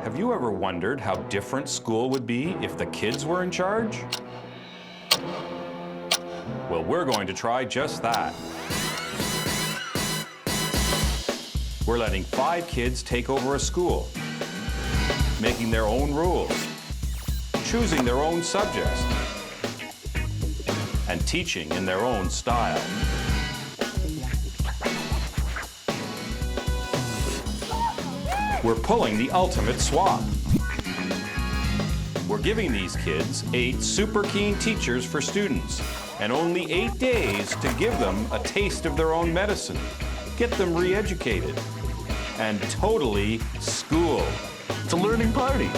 Have you ever wondered how different school would be if the kids were in charge? Well, we're going to try just that. We're letting 5 kids take over a school, making their own rules, choosing their own subjects, and teaching in their own style. We're pulling the ultimate swap. We're giving these kids 8 super keen teachers for students, and only 8 days to give them a taste of their own medicine, get them re-educated, and totally schooled. It's a learning party.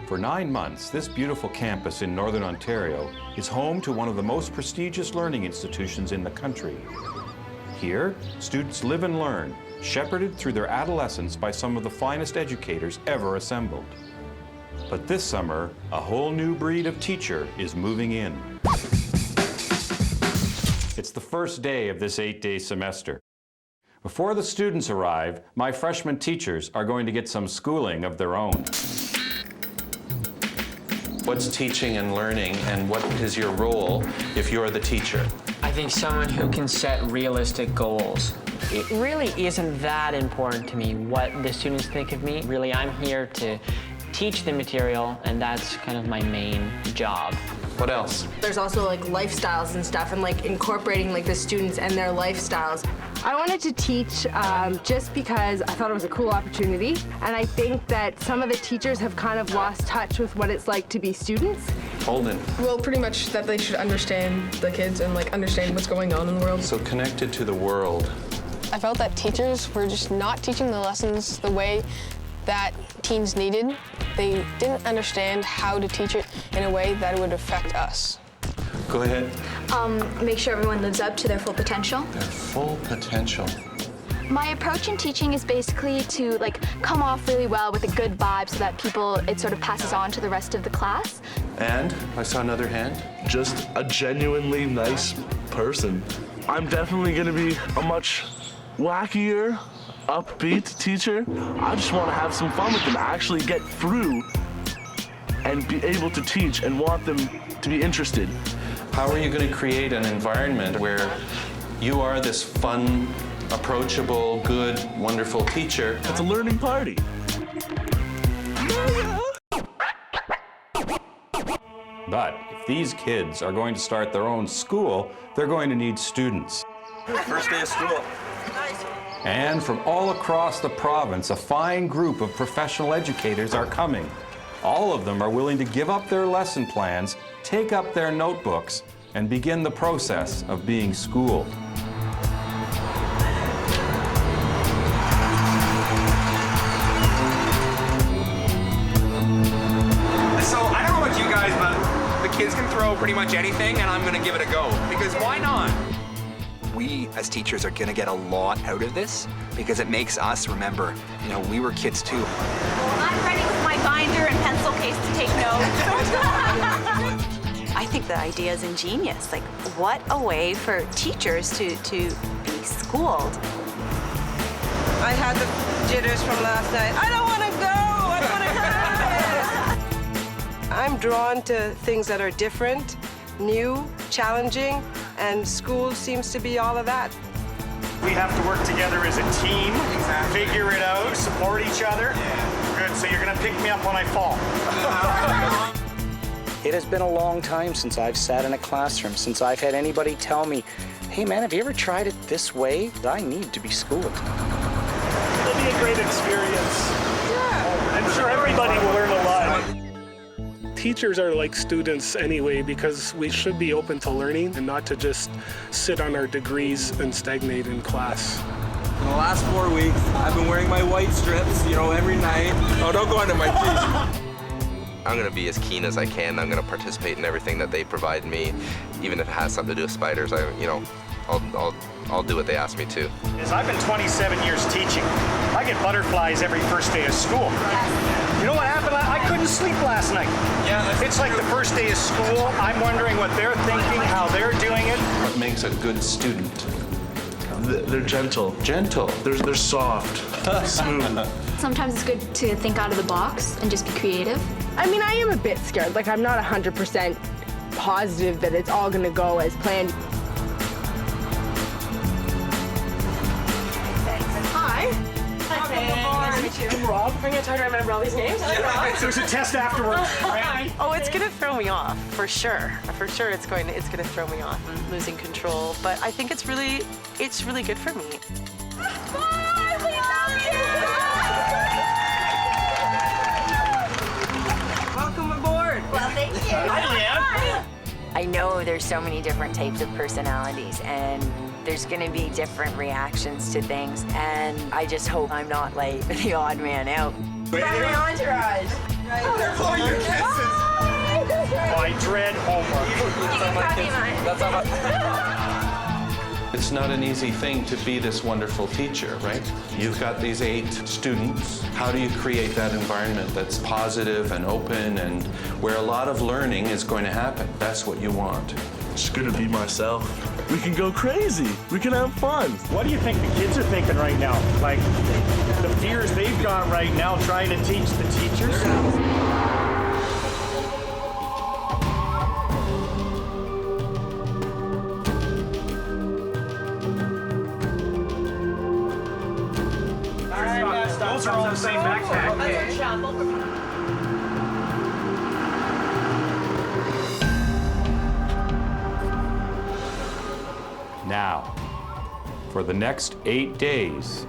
For 9 months, this beautiful campus in Northern Ontario is home to one of the most prestigious learning institutions in the country. Here, students live and learn, shepherded through their adolescence by some of the finest educators ever assembled. But this summer, a whole new breed of teacher is moving in. It's the first day of this 8-day semester. Before the students arrive, my freshman teachers are going to get some schooling of their own. What's teaching and learning, and what is your role if you're the teacher? I think someone who can set realistic goals. It really isn't that important to me what the students think of me. Really, I'm here to teach the material, and that's kind of my main job. What else? There's also like lifestyles and stuff, and like incorporating like the students and their lifestyles. I wanted to teach just because I thought it was a cool opportunity, and I think that some of the teachers have kind of lost touch with what it's like to be students. Holden. Well, pretty much that they should understand the kids and like understand what's going on in the world. So connected to the world. I felt that teachers were just not teaching the lessons the way that teens needed. They didn't understand how to teach it in a way that would affect us. Go ahead. Make sure everyone lives up to their full potential. Their full potential. My approach in teaching is basically to come off really well with a good vibe so that it sort of passes on to the rest of the class. And I saw another hand. Just a genuinely nice person. I'm definitely gonna be a much wackier, upbeat teacher. I just want to have some fun with them, actually get through and be able to teach and want them to be interested. How are you going to create an environment where you are this fun, approachable, good, wonderful teacher? It's a learning party. But if these kids are going to start their own school, they're going to need students. First day of school. And from all across the province, a fine group of professional educators are coming. All of them are willing to give up their lesson plans, take up their notebooks, and begin the process of being schooled. So I don't know about you guys, but the kids can throw pretty much anything, and I'm gonna give it a go, because why not? We, as teachers, are gonna get a lot out of this because it makes us remember, we were kids too. I'm ready with my binder and pencil case to take notes. I think the idea is ingenious. What a way for teachers to be schooled. I had the jitters from last night. I don't want to go. I want to go. I'm drawn to things that are different, new, challenging, and school seems to be all of that. We have to work together as a team, figure it out, support each other. Good, so you're gonna pick me up when I fall. It has been a long time since I've sat in a classroom, since I've had anybody tell me, hey man, have you ever tried it this way? I need to be schooled. It'll be a great experience. Yeah. I'm sure everybody will learn a lot. Teachers are like students anyway because we should be open to learning and not to just sit on our degrees and stagnate in class. In the last 4 weeks, I've been wearing my white strips, every night. Oh, don't go into my teeth. I'm going to be as keen as I can. I'm going to participate in everything that they provide me, even if it has something to do with spiders. I'll do what they ask me to. I've been 27 years teaching. I get butterflies every first day of school. You know what happened? I couldn't sleep last night. Yeah, it's like the first day of school. I'm wondering what they're thinking, how they're doing it. What makes a good student? They're gentle. Gentle. They're soft, smooth. Sometimes it's good to think out of the box and just be creative. I mean, I am a bit scared. Like, I'm not 100% positive that it's all gonna go as planned. Hi. Nice to meet you. I'm Rob. I'm gonna try to remember all these names. So there's a test afterwards. Oh, it's gonna throw me off for sure. For sure, it's gonna throw me off. I'm losing control, but I think it's really good for me. Bye, we love you. Welcome aboard. Well, thank you. Hi, Leanne. I know there's so many different types of personalities, and there's gonna be different reactions to things, and I just hope I'm not like the odd man out. From your entourage. Careful on your kisses. I dread homework. That's on my It's not an easy thing to be this wonderful teacher, right? You've got these 8 students. How do you create that environment that's positive and open and where a lot of learning is going to happen? That's what you want. Just gonna be myself. We can go crazy. We can have fun. What do you think the kids are thinking right now? Like, the fears they've got right now trying to teach the teachers? Those are all the same backpack. Now, for the next 8 days,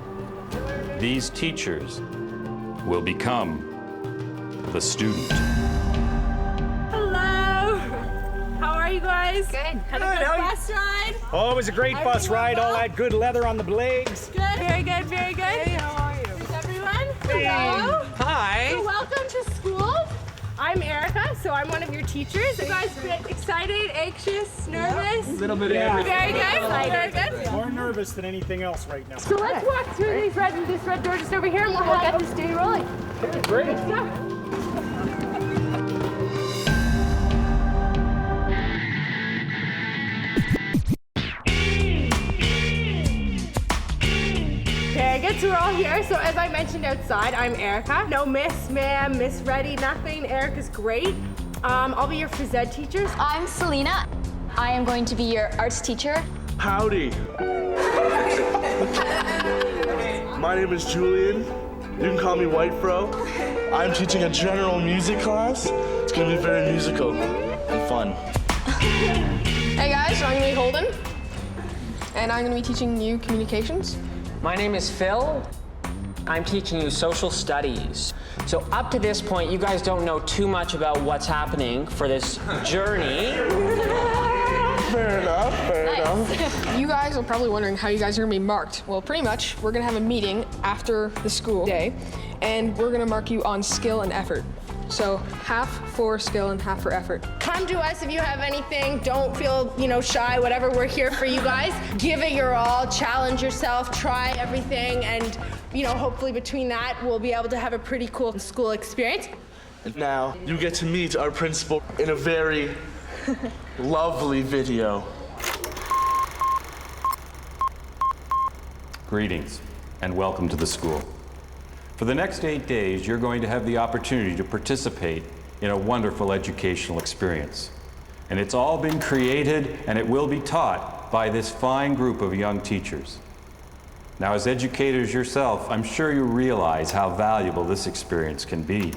these teachers will become the student. Hello. How are you guys? Good. Had a good bus ride? Oh, it was a great bus ride. All that good leather on the legs. Good. Very good, very good. Hey, how are you? Is everyone? Hello. Hi. So welcome to Skooled. I'm Erica, so I'm one of your teachers. You guys get excited, anxious, nervous? A little bit of everything. Very good, very good. More nervous than anything else right now. So let's walk through this red door just over here and we'll get this day rolling. Great. Good stuff. Very good, so we're all here. So as I mentioned outside, I'm Erica. No miss, ma'am, miss ready, nothing. Erica's great. I'll be your Phys Ed teacher. I'm Selena. I am going to be your arts teacher. Howdy. My name is Julian. You can call me White Fro. I'm teaching a general music class. It's gonna be very musical and fun. Hey guys, I'm gonna be Holden, and I'm gonna be teaching you communications. My name is Phil. I'm teaching you social studies. So up to this point, you guys don't know too much about what's happening for this journey. Fair enough, fair enough. You guys are probably wondering how you guys are gonna be marked. Well, pretty much, we're gonna have a meeting after the school day, and we're gonna mark you on skill and effort. So half for skill and half for effort. Come to us if you have anything. Don't feel, shy, whatever. We're here for you guys. Give it your all, challenge yourself, try everything, and, hopefully between that, we'll be able to have a pretty cool school experience. And now, you get to meet our principal in a very lovely video. Greetings and welcome to the school. For the next 8 days, you're going to have the opportunity to participate in a wonderful educational experience. And it's all been created and it will be taught by this fine group of young teachers. Now, as educators yourself, I'm sure you realize how valuable this experience can be.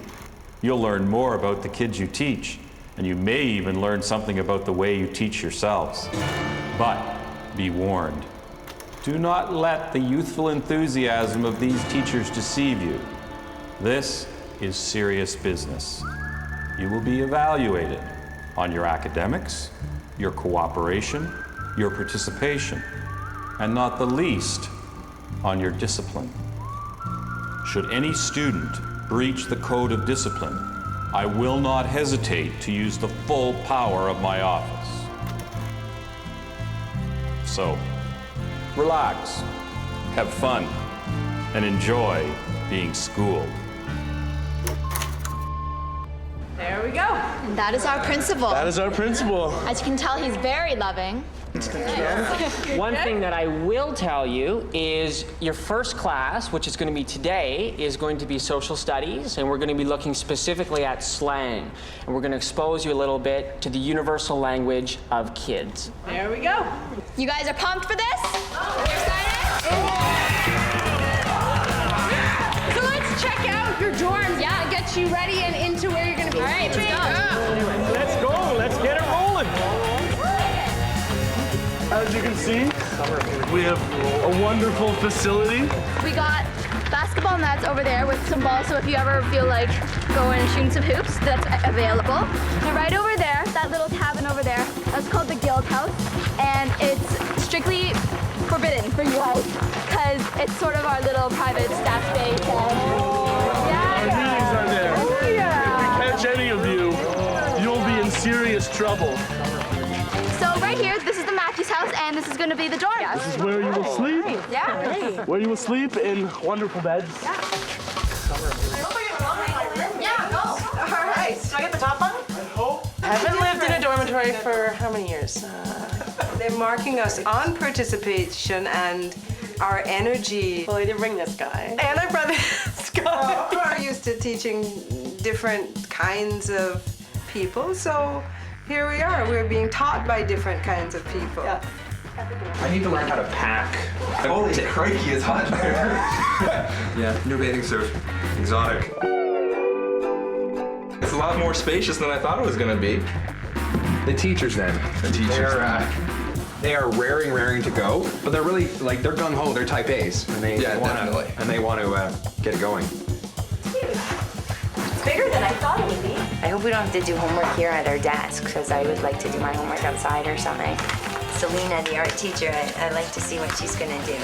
You'll learn more about the kids you teach, and you may even learn something about the way you teach yourselves. But be warned. Do not let the youthful enthusiasm of these teachers deceive you. This is serious business. You will be evaluated on your academics, your cooperation, your participation, and not the least, on your discipline. Should any student breach the code of discipline, I will not hesitate to use the full power of my office. So, relax, have fun, and enjoy being schooled. There we go. And that is our principal. That is our principal. As you can tell, he's very loving. One thing that I will tell you is your first class, which is going to be today, is going to be social studies, and we're going to be looking specifically at slang. And we're going to expose you a little bit to the universal language of kids. There we go. You guys are pumped for this? You're excited? So let's check out your dorms. Yeah, and get you ready and into where you're going to be. All right, let's go. Let's go. Let's get it rolling. As you can see, we have a wonderful facility. We got basketball nets over there with some balls, so if you ever feel like going and shooting some hoops, that's available. And right over there, that little cabin over there, that's called the Guild House, and it's strictly forbidden for you guys, because it's sort of our little private staff space. Our meetings are there. Oh, yeah. If we catch any of you, you'll be in serious trouble. So right here, this is the Matthews house, and this is going to be the dorm. This is where you will sleep. Yeah. Where you will sleep in wonderful beds. Yeah, go. All right. Do I get the top one? I hope. I haven't lived in a dormitory for how many years? They're marking us on participation and our energy. Well, I didn't bring this guy. And I brought this guy. We're used to teaching different kinds of people, so here we are. We're being taught by different kinds of people. Yeah. I need to learn how to pack. Holy crikey, it's hot there. Yeah, new bathing suit. Exotic. It's a lot more spacious than I thought it was going to be. The teachers then. The teachers. They are raring to go, but they're really, like, they're gung-ho, they're type A's. And they definitely. And they want to get it going. It's bigger than I thought it would be. I hope we don't have to do homework here at our desk, because I would like to do my homework outside or something. Selena, the art teacher, I'd like to see what she's gonna do.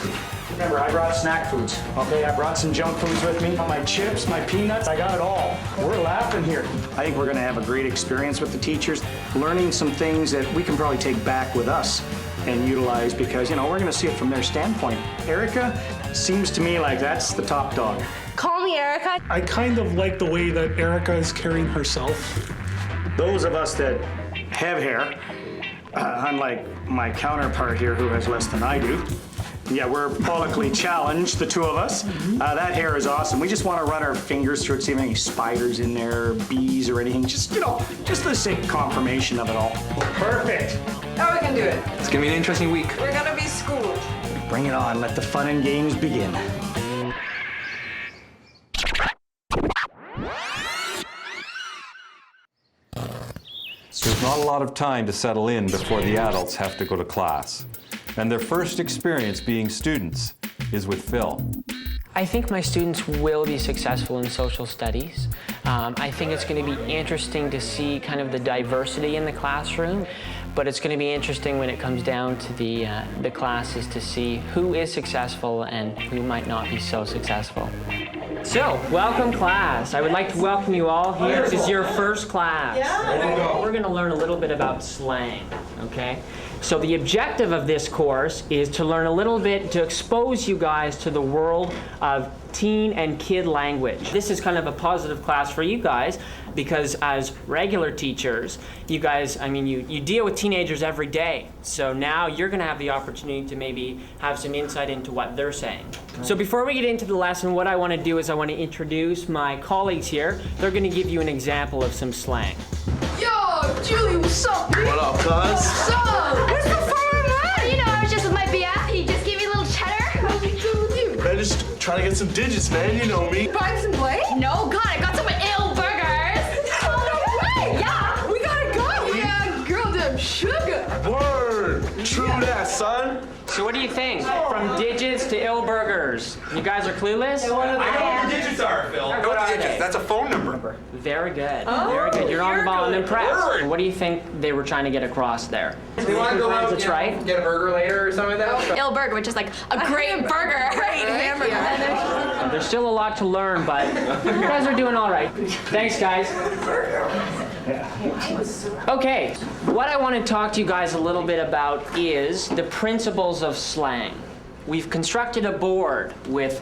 Remember, I brought snack foods, okay? I brought some junk foods with me. My chips, my peanuts, I got it all. We're laughing here. I think we're gonna have a great experience with the teachers, learning some things that we can probably take back with us and utilize, because, you know, we're gonna see it from their standpoint. Erica seems to me like that's the top dog. Call me Erica. I kind of like the way that Erica is carrying herself. Those of us that have hair, unlike my counterpart here who has less than I do, yeah, we're follically challenged, the two of us. That hair is awesome. We just want to run our fingers through it, see if any spiders in there, bees or anything. Just, you know, just for the sake of confirmation of it all. Perfect. Now we can do it. It's going to be an interesting week. We're going to be schooled. Bring it on. Let the fun and games begin. There's not a lot of time to settle in before the adults have to go to class. And their first experience being students is with Phil. I think my students will be successful in social studies. I think it's going to be interesting to see kind of the diversity in the classroom, but it's going to be interesting when it comes down to the classes to see who is successful and who might not be so successful. So, welcome class. I would like to welcome you all here. This is your first class. Yeah. We're going to learn a little bit about slang, okay? So the objective of this course is to learn a little bit, to expose you guys to the world of teen and kid language. This is kind of a positive class for you guys because as regular teachers, you guys, I mean, you deal with teenagers every day. So now you're going to have the opportunity to maybe have some insight into what they're saying. So before we get into the lesson, what I want to do is I want to introduce my colleagues here. They're going to give you an example of some slang. Yo, Julie, what's up, dude? What up, cuz? What's up? Where's the phone at? You know, I was just with my BF. He just gave me a little cheddar. How's he doing with you? Man, just trying to get some digits, man. You know me. Buying some play? No, God, I got some ill burgers. Oh, no way! Yeah. We gotta go. Yeah, girl, damn sugar. Word. True that, son. So what do you think? From digits to ill burgers. You guys are clueless? I know what the digits are, Phil. I know what the digits. That's a phone number. Very good. Very good. You're on the ball. I'm impressed. What do you think they were trying to get across there? We want to go out That's right. Get a burger later or something like that? Ill burger, which is like a great burger. Great hamburger. Yeah. There's still a lot to learn, but you guys are doing all right. Thanks, guys. Okay, what I want to talk to you guys a little bit about is the principles of slang. We've constructed a board with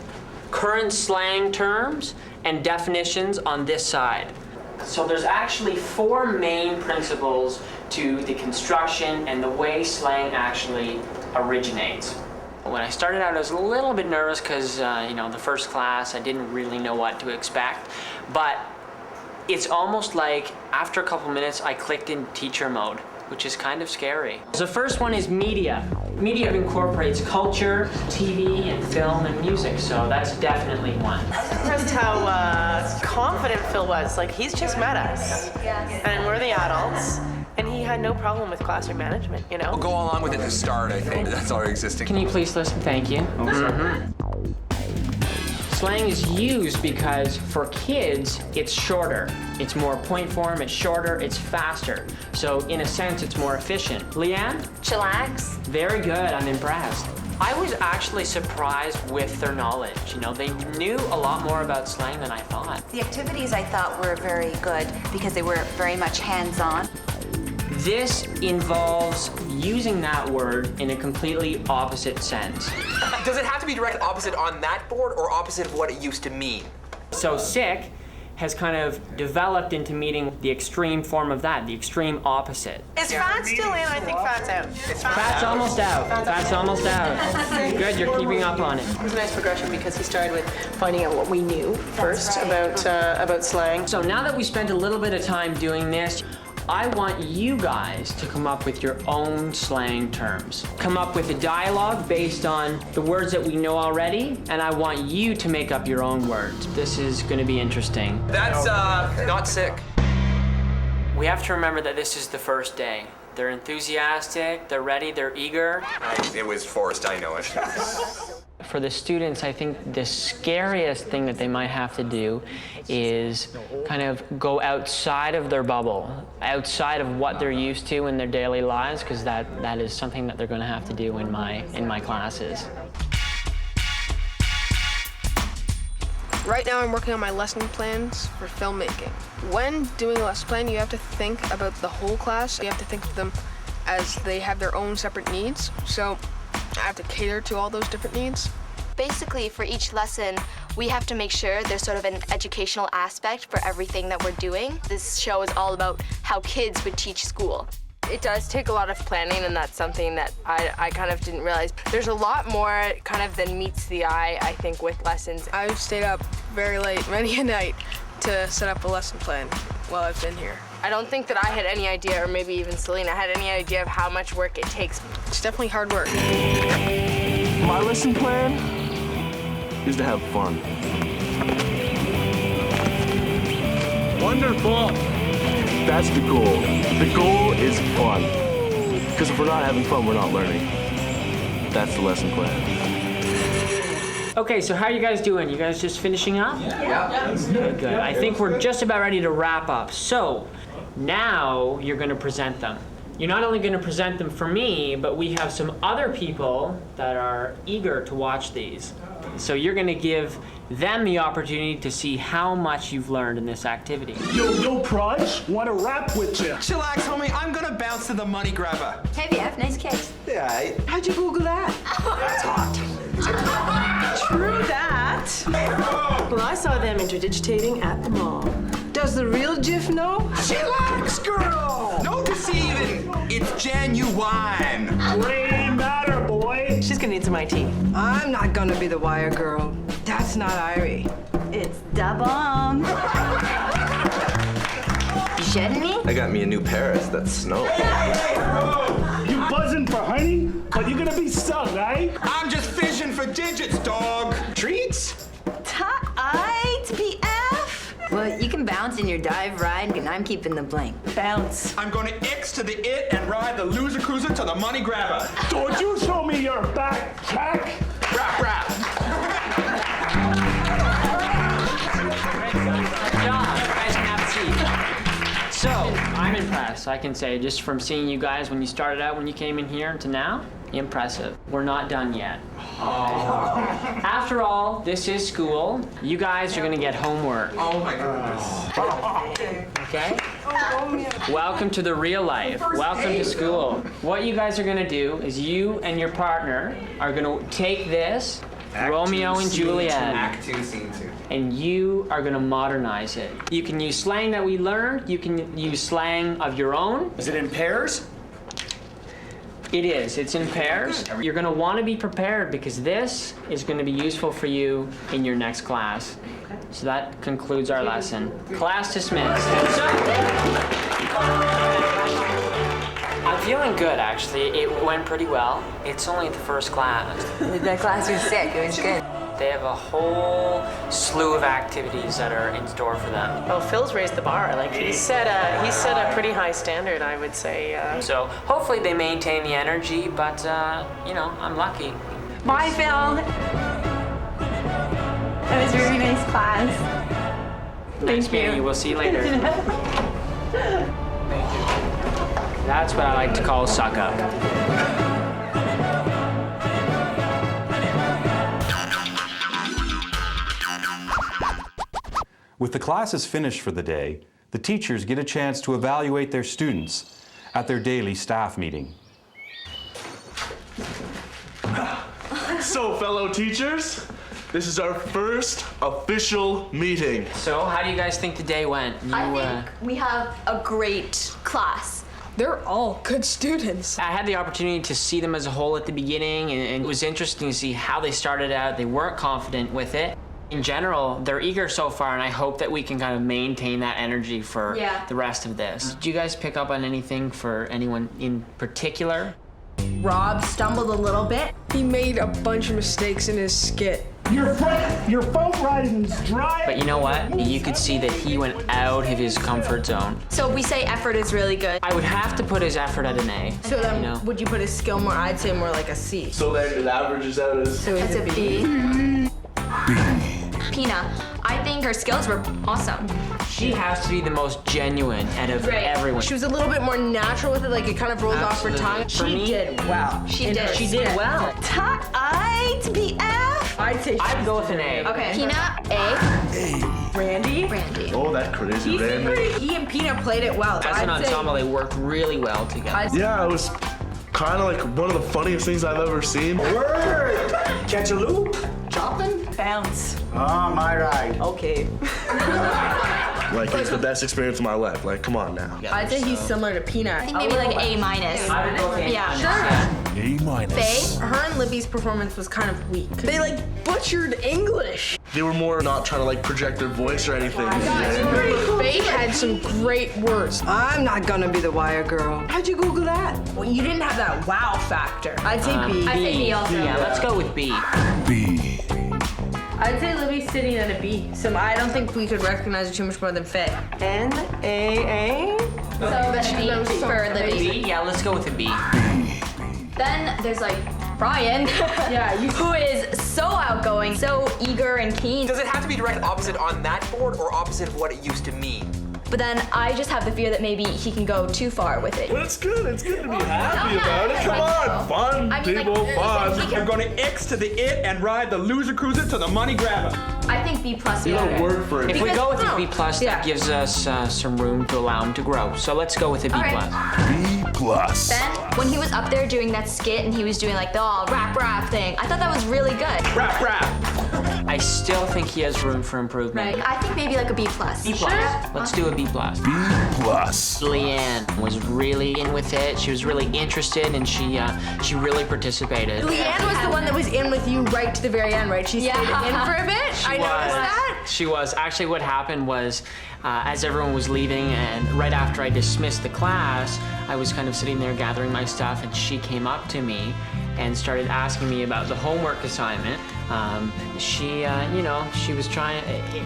current slang terms and definitions on this side. So there's actually 4 main principles to the construction and the way slang actually originates. When I started out, I was a little bit nervous because, you know, the first class, I didn't really know what to expect. But it's almost like after a couple minutes, I clicked in teacher mode, which is kind of scary. The first one is media. Media incorporates culture, TV, and film, and music, so that's definitely one. Impressed how confident Phil was. Like, he's just met us, and we're the adults, and he had no problem with classroom management, you know? We'll go along with it to start, I think. That's our existing. Can you please listen? Thank you. Slang is used because for kids, it's shorter. It's more point form, it's shorter, it's faster. So in a sense, it's more efficient. Leanne? Chillax. Very good, I'm impressed. I was actually surprised with their knowledge. You know, they knew a lot more about slang than I thought. The activities I thought were very good because they were very much hands-on. This involves using that word in a completely opposite sense. Does it have to be direct opposite on that board or opposite of what it used to mean? So sick has kind of developed into meaning the extreme form of that, the extreme opposite. Is fat still in? I think fat's out. Fat's almost out. Fat's almost out. Good, you're keeping up on it. It was a nice progression because he started with finding out what we knew first about slang. So now that we spent a little bit of time doing this, I want you guys to come up with your own slang terms. Come up with a dialogue based on the words that we know already, and I want you to make up your own words. This is going to be interesting. That's not sick. We have to remember that this is the first day. They're enthusiastic, they're ready, they're eager. It was forced, I know it. For the students, I think the scariest thing that they might have to do is kind of go outside of their bubble, outside of what they're used to in their daily lives, because that is something that they're going to have to do in my classes. Right now I'm working on my lesson plans for filmmaking. When doing a lesson plan, you have to think about the whole class. You have to think of them as they have their own separate needs. So I have to cater to all those different needs. Basically, for each lesson, we have to make sure there's sort of an educational aspect for everything that we're doing. This show is all about how kids would teach school. It does take a lot of planning, and that's something that I kind of didn't realize. There's a lot more kind of than meets the eye, I think, with lessons. I've stayed up very late, many a night, to set up a lesson plan while I've been here. I don't think that I had any idea, or maybe even Selena had any idea of how much work it takes. It's definitely hard work. My lesson plan is to have fun. Wonderful. That's the goal. The goal is fun. Because if we're not having fun, we're not learning. That's the lesson plan. Okay, so how are you guys doing? You guys just finishing up? Yeah. Good. I think we're just about ready to wrap up. So now you're going to present them. You're not only going to present them for me, but we have some other people that are eager to watch these. So you're going to give them the opportunity to see how much you've learned in this activity. Yo, Proj, want to rap with you? Chillax, homie. I'm gonna bounce to the money grabber. Hey, BF, nice case. Yeah. How'd you Google that? True that. Well, I saw them interdigitating at the mall. Does the real Jif know? Chillax, girl. No deceiving. It's genuine. Brain matter, boy. She's gonna need some IT. I'm not gonna be the wire girl. That's not Irie. It's da bomb. You shitting me? I got me a new Paris that's snow. You buzzing for honey? But you're gonna be stung, eh? I'm just fishing for digits, dog. Treats? Tight, BF. Well, you can bounce in your dive ride, and I'm keeping the blank. Bounce. I'm gonna X to the it and ride the loser cruiser to the money grabber. Don't you show me your backpack? Rap, rap. Good job. You guys can have a seat. So, I'm impressed, I can say, just from seeing you guys when you started out, when you came in here to now. Impressive. We're not done yet. After all, this is school. You guys are gonna get homework. Oh my goodness. Okay? Welcome to the real life. Welcome to school. What you guys are gonna do is you and your partner are gonna take this Romeo and Juliet. Act 2, Scene 2. And you are gonna modernize it. You can use slang that we learned. You can use slang of your own. Is it in pairs? It is. It's in pairs. You're gonna want to be prepared because this is gonna be useful for you in your next class. So that concludes our lesson. Class dismissed. I'm feeling good, actually. It went pretty well. It's only the first class. That class was sick. It was good. They have a whole slew of activities that are in store for them. Oh, Phil's raised the bar. Like he set a pretty high standard, I would say. So hopefully they maintain the energy, but you know, I'm lucky. Bye, Phil. That was a really nice class. Thank you. We'll see you later. That's what I like to call suck up. With the classes finished for the day, the teachers get a chance to evaluate their students at their daily staff meeting. So, fellow teachers, this is our first official meeting. So, how do you guys think the day went? I think we have a great class. They're all good students. I had the opportunity to see them as a whole at the beginning, and it was interesting to see how they started out. They weren't confident with it. In general, they're eager so far, and I hope that we can kind of maintain that energy for the rest of this. Did you guys pick up on anything for anyone in particular? Rob stumbled a little bit. He made a bunch of mistakes in his skit. Your boat riding's dry. But you know what? You could see that he went out of his comfort zone. So we say effort is really good. I would have to put his effort at an A. So then, would you put his skill more? I'd say more like a C. So then it averages out as... So it's a B. Pina, I think her skills were awesome. She has to be the most genuine out of everyone. She was a little bit more natural with it, like it kind of rolled off her tongue. She did well. She did well. Tight BF. I'd go with an A. Okay. Pina, A. Randy? Randy. Oh, that crazy Randy. He and Pina played it well. As an ensemble, they worked really well together. Yeah, it was kind of like one of the funniest things I've ever seen. Word! Catch a loop? Chopping? Bounce. Oh, my ride. Okay. Like, it's the best experience of my life. Like, come on now. I'd say he's similar to Pina. I think maybe like A minus. I would go with A Yeah. minus. A minus. Faye? Her and Libby's performance was kind of weak. They like butchered English. They were more not trying to like project their voice or anything. Faye had some great words. I'm not gonna be the wire girl. How'd you Google that? Well, you didn't have that wow factor. I'd say B. I say B also. Yeah, let's go with B. B. I'd say Libby's sitting at a B. So I don't think we could recognize her too much more than Faye. N-A-A? So the B for Libby. B? Yeah, let's go with a B. Then there's like Brian, who is so outgoing, so eager and keen. Does it have to be direct opposite on that board or opposite of what it used to mean? But then I just have the fear that maybe he can go too far with it. But it's good. It's good to be happy about it. Come on. Fun, I mean, people, fun. You're going to X to the it and ride the loser cruiser to the money grabber. I think B plus. You don't work for it. If we go with a B plus, that gives us some room to allow him to grow. So let's go with a B plus. B plus. Then, when he was up there doing that skit and he was doing like the rap thing, I thought that was really good. Rap. I still think he has room for improvement. Right. I think maybe like a B plus. B plus. Let's do a B plus. B plus. Leanne was really in with it. She was really interested, and she really participated. Leanne was the one that was in with you right to the very end, right? She stayed in for a bit. I noticed that. She was. Actually, what happened was, as everyone was leaving, and right after I dismissed the class, I was kind of sitting there gathering my stuff, and she came up to me and started asking me about the homework assignment. She was trying,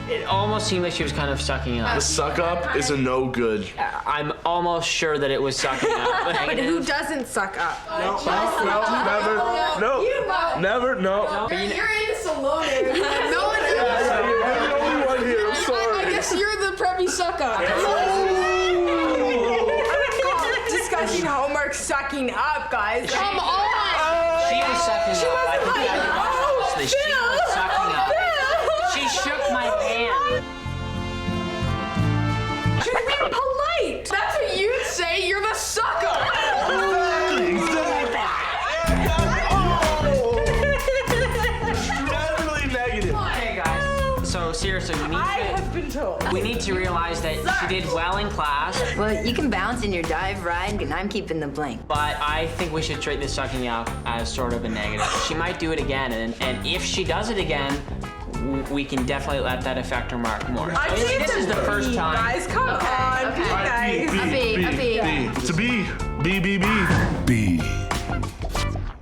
it almost seemed like she was kind of sucking up. The suck up is a no good. I'm almost sure that it was sucking up. But who doesn't suck up? No, never. You're in this alone. No one else. You're the only one here. I'm sorry. I guess you're the preppy suck up. Discussing homework sucking up, guys. Come on. She was sucking up. I think she was sucking up. She shook my hand. She's being polite. That's what you'd say. You're the sucker. Exactly. seriously, we need to... I have been told. We need to realize that she did well in class. Well, you can bounce in your dive ride, and I'm keeping the blank. But I think we should treat this sucking up as sort of a negative. She might do it again, and if she does it again, we can definitely let that affect her mark more. I think this is the first time. Guys, come on. Be nice. A B. It's a B. B, B, B. B.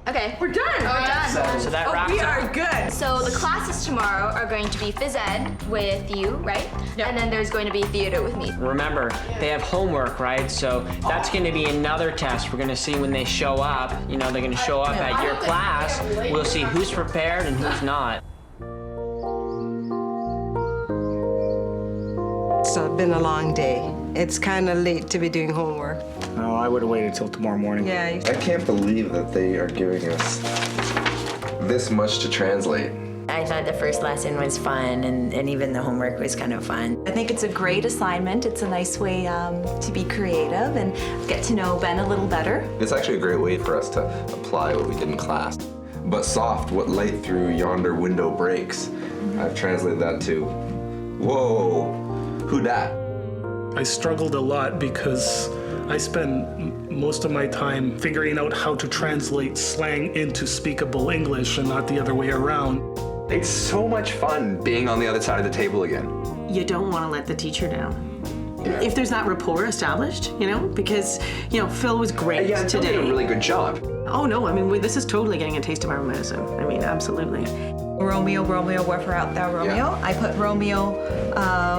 Okay. We're done. We're done. So that wraps we up. are good. So the classes tomorrow are going to be Phys Ed with you, right? Yep. And then there's going to be theater with me. Remember, they have homework, right? So that's going to be another test. We're going to see when they show up. You know, they're going to show up at your class. We'll see who's prepared and who's not. It's been a long day. It's kind of late to be doing homework. No, I would have waited till tomorrow morning. Yeah. I can't believe that they are giving us this much to translate. I thought the first lesson was fun, and even the homework was kind of fun. I think it's a great assignment. It's a nice way to be creative and get to know Ben a little better. It's actually a great way for us to apply what we did in class. But soft, what light through yonder window breaks. I've translated that to, whoa, who dat? I struggled a lot because I spend most of my time figuring out how to translate slang into speakable English and not the other way around. It's so much fun being on the other side of the table again. You don't want to let the teacher down. If there's not rapport established, you know, because, you know, Phil was great Yeah, Phil today. did a really good job. Oh no, I mean, this is totally getting a taste of our medicine. I mean, absolutely. Romeo, wherefore art thou, Romeo? Yeah. I put Romeo,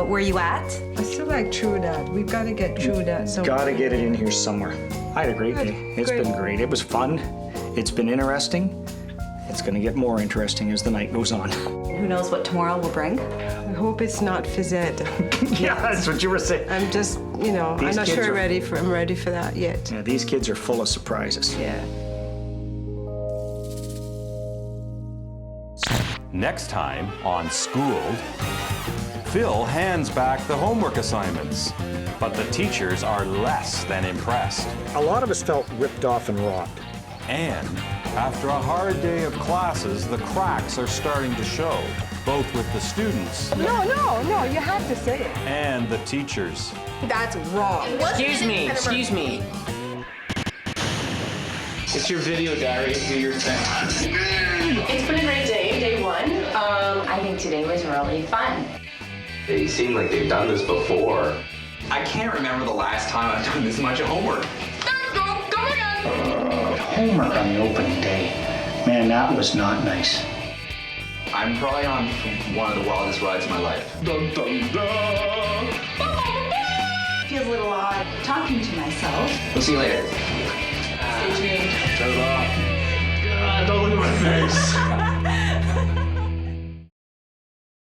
where you at? I still like True Dat. We've got to get True Dat. So Gotta get it in here somewhere. I had a great day. It's been great. It was fun. It's been interesting. It's gonna get more interesting as the night goes on. Who knows what tomorrow will bring? I hope it's not Phys Ed. Yeah, that's what you were saying. I'm just, you know, These I'm not kids sure are- I'm ready for that yet. Yeah, these kids are full of surprises. Yeah. Next time on Skooled, Phil hands back the homework assignments, but the teachers are less than impressed. A lot of us felt ripped off and robbed. And after a hard day of classes, the cracks are starting to show, both with the students No, you have to say it. and the teachers. That's wrong. Excuse me. It's your video diary. Do your thing. It's been a great day, day one. I think today was really fun. They seem like they've done this before. I can't remember the last time I've done this much homework. Homework on the opening day. Man, that was not nice. I'm probably on one of the wildest rides of my life. Dun, dun, dun. Feels a little odd talking to myself. We'll see you later. Stay tuned. Shut it off. God, don't look at my face.